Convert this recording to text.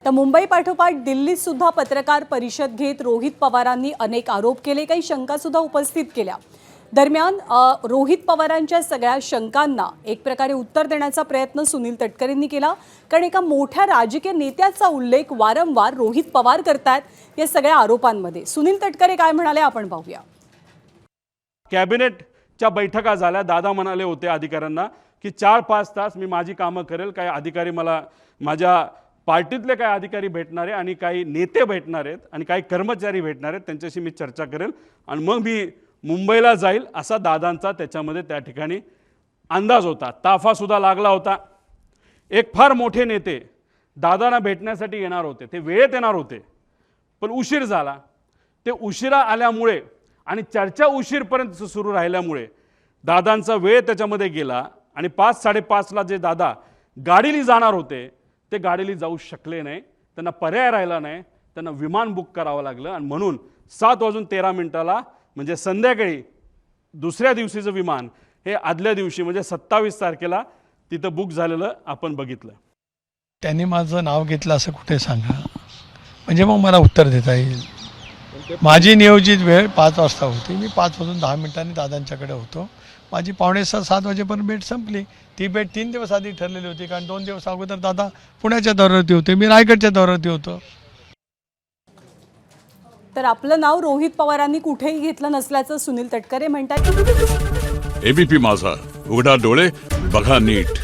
तर मुंबई पाठोपाठ दिल्लीत सुद्धा पत्रकार परिषद घेत रोहित पवारांनी अनेक आरोप केले, काही शंका सुद्धा उपस्थित केल्या। दरम्यान रोहित पवारांच्या सगळ्या शंकांना एक प्रकारे उत्तर देण्याचा प्रयत्न सुनील तटकरेंनी केला, कारण एका मोठ्या राजकीय नेत्याचा उल्लेख वारंवार रोहित पवार करतात या सगळ्या आरोपांमध्ये। सुनील तटकरे काय म्हणाले आपण पाहूया। कॅबिनेटच्या बैठका झाल्या, दादा म्हणाले होते अधिकाऱ्यांना की 4-5 तास मी माझी कामं करेल, काही अधिकारी मला माझ्या पार्टीतले काही अधिकारी भेटणार आहे आणि काही नेते भेटणार आहेत आणि काही कर्मचारी भेटणार आहेत, त्यांच्याशी मी चर्चा करेल आणि मग मी मुंबईला जाईल असा दादांचा त्याच्यामध्ये त्या ठिकाणी अंदाज होता। ताफा सुद्धा लागला होता। एक फार मोठे नेते दादांना भेटण्यासाठी येणार होते, ते वेळेत येणार होते, पण उशीर झाला। ते उशिरा आल्यामुळे आणि चर्चा उशीरपर्यंत सुरू राहिल्यामुळे दादांचा वेळ त्याच्यामध्ये गेला आणि 5-5:30ला जे दादा गाडीने जाणार होते ते गाडीने जाऊ शकले नाही, त्यांना पर्याय राहिला नाही, त्यांना विमान बुक करावं लागलं आणि म्हणून 7:13 म्हणजे संध्याकाळी दुसऱ्या दिवशीचं विमान हे आदल्या दिवशी म्हणजे 27 तारखेला तिथं बुक झालेलं आपण बघितलं। त्यांनी माझं नाव घेतलं असं कुठे सांगा, म्हणजे मग मला उत्तर देता येईल। माझी नियोजित वेळ 5 वाजता होती, मी 5 वाजून 10 मिनिटांनी दादांच्याकडे होतो। माझी 6:45-7 वाजेपर्यंत भेट संपली। ती भेट 3 दिवस आधी ठरलेली होती, कारण 2 दिवस अगोदर दादा पुण्याच्या दौऱ्यावरती होते, मी रायगडच्या दौऱ्यावरती होतो। तर आपलं नाव रोहित पवारांनी कुठेही घेतलं नसल्याचं सुनील तटकरे म्हणतात। एबीपी माझा, उघडा डोळे बघा नीट।